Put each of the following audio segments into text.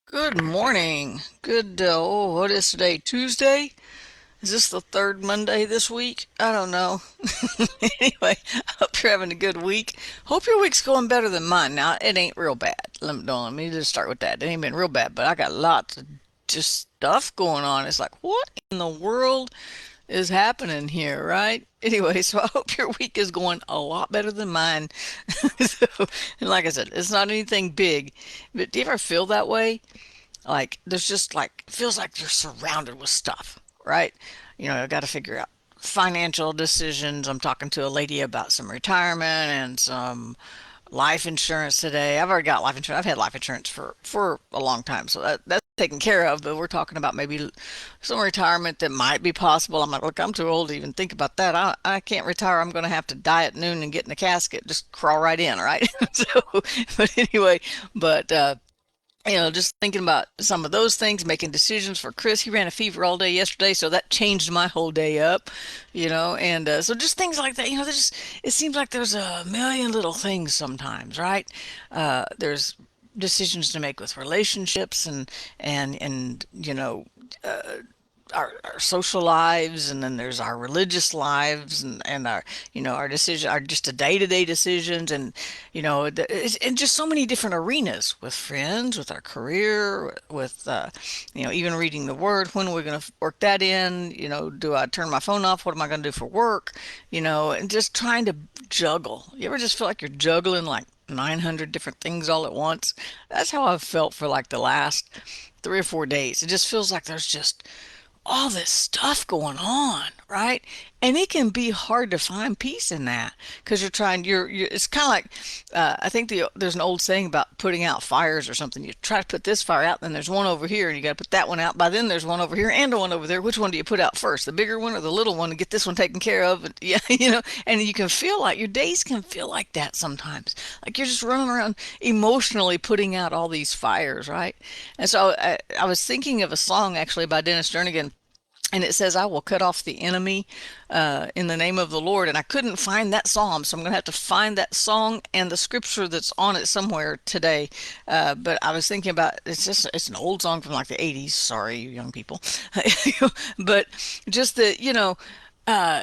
Good morning. What is today? Tuesday? Is this the third Monday this week? I don't know. Anyway, I hope you're having a good week. Hope your week's going better than mine. Now, it ain't real bad. Let me just start with that. It ain't been real bad, but I got lots of just stuff going on. It's like, what in the world is happening here, right? Anyway, so I hope your week is going a lot better than mine. So, and like I said, it's not anything big, but do you ever feel that way? Like there's just like feels like you're surrounded with stuff, right? I got to figure out financial decisions. I'm talking to a lady about some retirement and some life insurance today. I've already got life insurance. I've had life insurance for a long time, so that's taken care of. But we're talking about maybe some retirement that might be possible. I'm like, look, I'm too old to even think about that. I can't retire. I'm going to have to die at noon and get in the casket, just crawl right in, right? So, but anyway, but just thinking about some of those things, making decisions for Chris. He ran a fever all day yesterday, so that changed my whole day up, and so just things like that. It seems like there's a million little things sometimes, right? There's decisions to make with relationships and our social lives, and then there's our religious lives, and our decision, our just a day-to-day decisions, and just so many different arenas with friends, with our career, with even reading the word. When are we going to work that in? Do I turn my phone off? What am I going to do for work? And just trying to juggle. You ever just feel like you're juggling like 900 different things all at once? That's how I've felt for like the last 3 or 4 days. It just feels like there's just all this stuff going on, right? And it can be hard to find peace in that because you're it's kind of like, I think there's an old saying about putting out fires or something. You try to put this fire out, then there's one over here, and you got to put that one out. By then, there's one over here and one over there. Which one do you put out first, the bigger one or the little one, to get this one taken care of? And, yeah, and you can feel like your days can feel like that sometimes. Like you're just running around emotionally putting out all these fires, right? And so I was thinking of a song actually by Dennis Jernigan, and it says, I will cut off the enemy in the name of the Lord. And I couldn't find that psalm, so I'm going to have to find that song and the scripture that's on it somewhere today. But I was thinking about, it's an old song from like the 80s. Sorry, you young people. But just that, uh,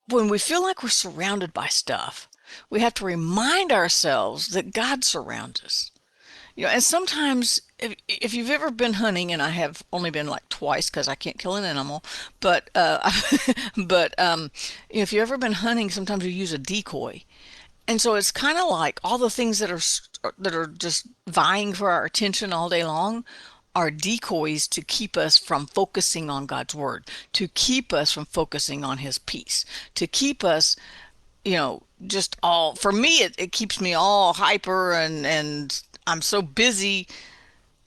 when we feel like we're surrounded by stuff, we have to remind ourselves that God surrounds us. And sometimes if you've ever been hunting, and I have only been like twice because I can't kill an animal, but but if you've ever been hunting, sometimes you use a decoy, and so it's kind of like all the things that are just vying for our attention all day long are decoys to keep us from focusing on God's word, to keep us from focusing on His peace, to keep us, just all, for me, it keeps me all hyper, and I'm so busy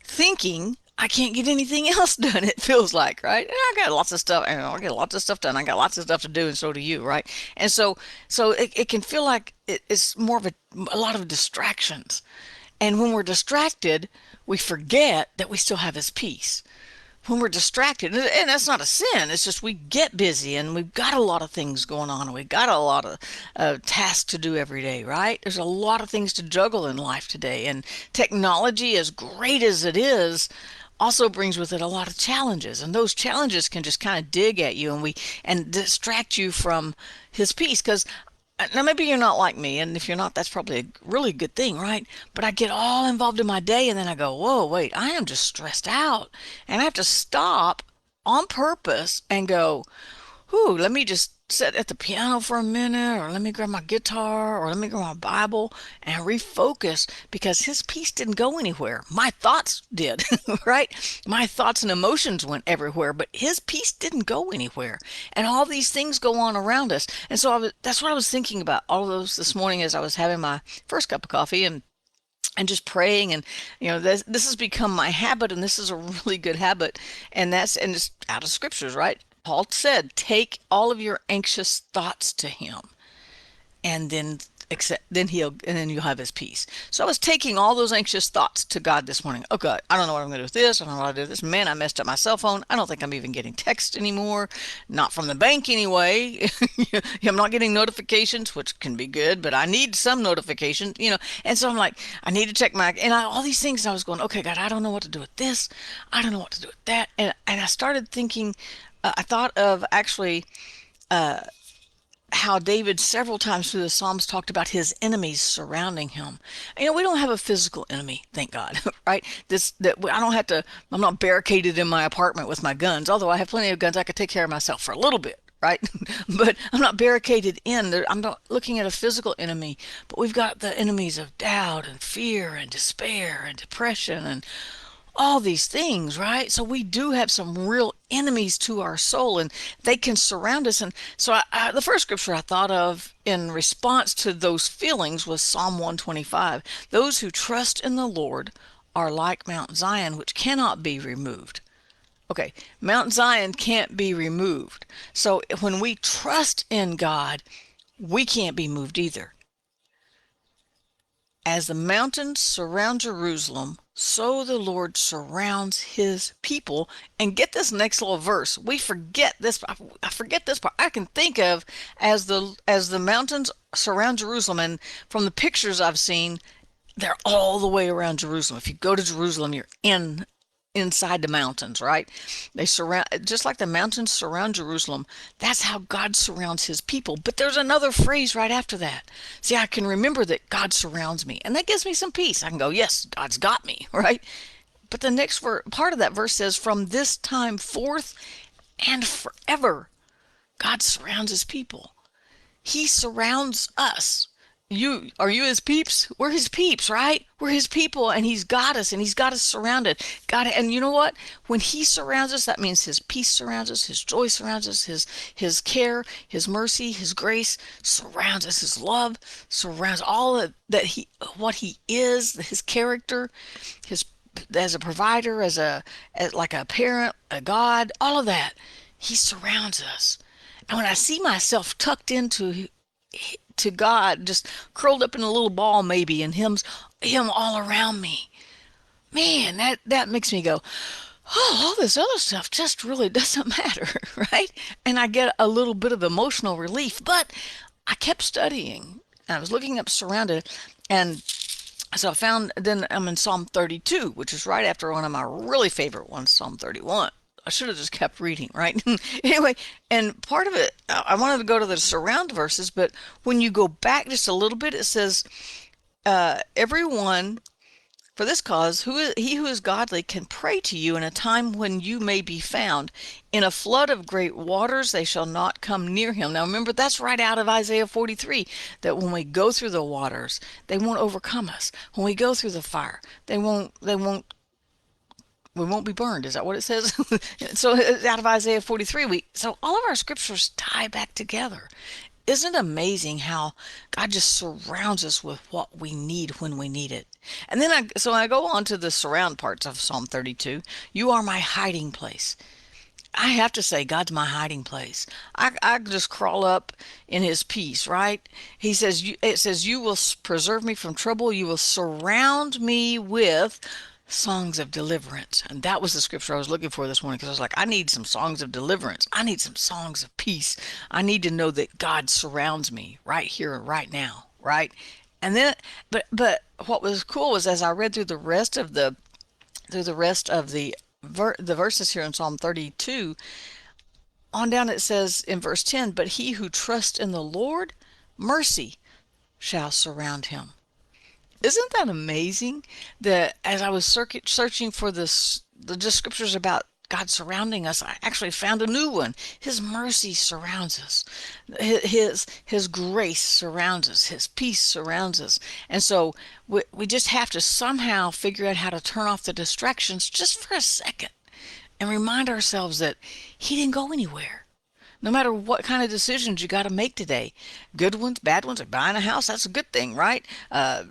thinking I can't get anything else done. It feels like, right? And I got lots of stuff, and I get lots of stuff done. I got lots of stuff to do, and so do you, right? And so it can feel like it's more of a lot of distractions. And when we're distracted, we forget that we still have His peace. When we're distracted, and that's not a sin, it's just we get busy and we've got a lot of things going on, and we've got a lot of tasks to do every day, right? There's a lot of things to juggle in life today, and technology, as great as it is, also brings with it a lot of challenges, and those challenges can just kind of dig at you and distract you from His peace. Because now maybe you're not like me, and if you're not, that's probably a really good thing, right? But I get all involved in my day, and then I go, whoa, wait, I am just stressed out. And I have to stop on purpose and go, whoo, let me just sit at the piano for a minute, or let me grab my guitar, or let me grab my Bible and refocus, because His peace didn't go anywhere. My thoughts did, right? My thoughts and emotions went everywhere, but His peace didn't go anywhere. And all these things go on around us. And so that's what I was thinking about all of those this morning as I was having my first cup of coffee, and just praying. And this has become my habit, and this is a really good habit, and it's out of scriptures, right? Paul said, take all of your anxious thoughts to Him, and then except then you'll have his peace. So I was taking all those anxious thoughts to God this morning. Oh God, I don't know what I'm going to do with this. I don't know what to do with this. Man, I messed up my cell phone. I don't think I'm even getting text anymore. Not from the bank anyway. I'm not getting notifications, which can be good, but I need some notifications. And so I'm like, I need to check all these things. And I was going, okay, God, I don't know what to do with this. I don't know what to do with that. And I started thinking, I thought of actually how David several times through the Psalms talked about his enemies surrounding him. We don't have a physical enemy, thank God, right? I don't have to. I'm not barricaded in my apartment with my guns. Although I have plenty of guns, I could take care of myself for a little bit, right? But I'm not barricaded in there. I'm not looking at a physical enemy, but we've got the enemies of doubt and fear and despair and depression and all these things, right? So we do have some real enemies to our soul, and they can surround us. And so the first scripture I thought of in response to those feelings was Psalm 125. Those who trust in the Lord are like Mount Zion, which cannot be removed. Okay, Mount Zion can't be removed. So when we trust in God, we can't be moved either. As the mountains surround Jerusalem, so the Lord surrounds his people. And get this next little verse. We forget this. I forget this part. I can think of as the mountains surround Jerusalem, and from the pictures I've seen, they're all the way around Jerusalem. If you go to Jerusalem, you're inside the mountains, right? They surround, just like the mountains surround Jerusalem. That's how God surrounds his people. But there's another phrase right after that. See, I can remember that God surrounds me, and that gives me some peace. I can go, yes, God's got me, right? But the next part of that verse says, from this time forth and forever, God surrounds his people. He surrounds us. Are you his peeps? We're his peeps, right? We're his people, and he's got us, and he's got us surrounded. And you know what? When he surrounds us, that means his peace surrounds us, his joy surrounds us, his care, his mercy, his grace surrounds us, his love surrounds all what he is, his character, his as a provider, as like a parent, a God, all of that. He surrounds us. And when I see myself tucked into to God, just curled up in a little ball maybe, and him all around me, man, that makes me go, oh, all this other stuff just really doesn't matter, right? And I get a little bit of emotional relief. But I kept studying, and I was looking up surrounded, and so I found, then I'm in Psalm 32, which is right after one of my really favorite ones, Psalm 31. I should have just kept reading, right? Anyway, and part of it, I wanted to go to the surround verses, but when you go back just a little bit, it says, everyone, for this cause, he who is godly can pray to you in a time when you may be found. In a flood of great waters, they shall not come near him. Now remember, that's right out of Isaiah 43, that when we go through the waters, they won't overcome us. When we go through the fire, we won't be burned. Is that what it says? So out of Isaiah 43, so all of our scriptures tie back together. Isn't it amazing how God just surrounds us with what we need when we need it? And then I go on to the surround parts of Psalm 32. You are my hiding place. I have to say, God's my hiding place. I just crawl up in his peace, right? It says, you will preserve me from trouble. You will surround me with songs of deliverance. And that was the scripture I was looking for this morning, because I was like, I need some songs of deliverance. I need some songs of peace. I need to know that God surrounds me right here and right now, right? And then, but what was cool was, as I read through the rest of the verses here in Psalm 32, on down it says in verse 10, but he who trusts in the Lord, mercy shall surround him. Isn't that amazing that as I was searching for the scriptures about God surrounding us, I actually found a new one. His mercy surrounds us. His grace surrounds us. His peace surrounds us. And so we just have to somehow figure out how to turn off the distractions just for a second and remind ourselves that he didn't go anywhere. no matter what kind of decisions you got to make today. Good ones, bad ones, like buying a house, that's a good thing, right?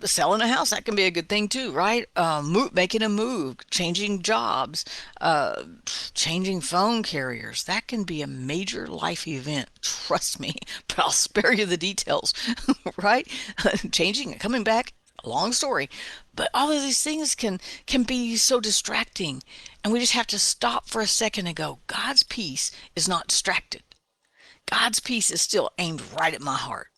Selling a house, that can be a good thing too, right? Making a move, changing jobs, uh, changing phone carriers, that can be a major life event. Trust me, but I'll spare you the details, right? Changing, coming back, a long story, but all of these things can be so distracting, and we just have to stop for a second and go, God's peace is not distracted. God's peace is still aimed right at my heart,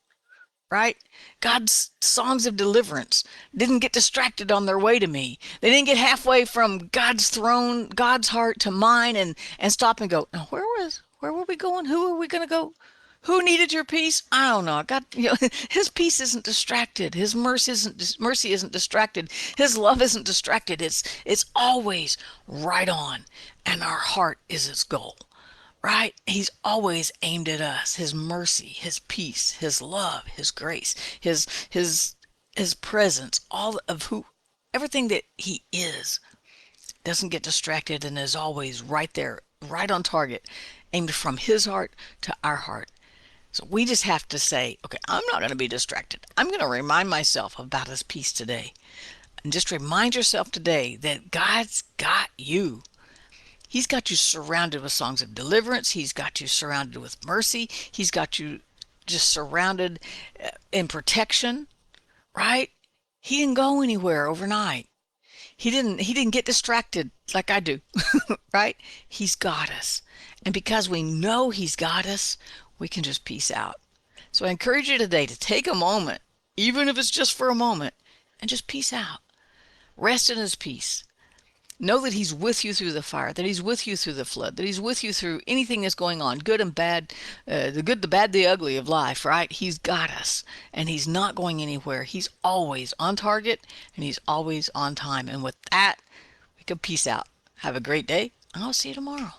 right? God's songs of deliverance didn't get distracted on their way to me. They didn't get halfway from God's throne, God's heart to mine, and stop and go, now where were we going? Who are we going to go? Who needed your peace? I don't know. God, His peace isn't distracted. His mercy isn't distracted. His love isn't distracted. It's always right on, and our heart is its goal, right? He's always aimed at us. His mercy, his peace, his love, his grace, his presence, all of who everything that he is doesn't get distracted and is always right there, right on target, aimed from his heart to our heart. So we just have to say, okay, I'm not going to be distracted. I'm going to remind myself about his peace today. And just remind yourself today that God's got you. He's got you surrounded with songs of deliverance. He's got you surrounded with mercy. He's got you just surrounded in protection, right? He didn't go anywhere overnight. He didn't get distracted like I do, right? He's got us. And because we know he's got us, we can just peace out. So I encourage you today to take a moment, even if it's just for a moment, and just peace out. Rest in his peace. Know that he's with you through the fire, that he's with you through the flood, that he's with you through anything that's going on, good and bad, the good, the bad, the ugly of life, right? He's got us, and he's not going anywhere. He's always on target, and he's always on time. And with that, we can peace out. Have a great day, and I'll see you tomorrow.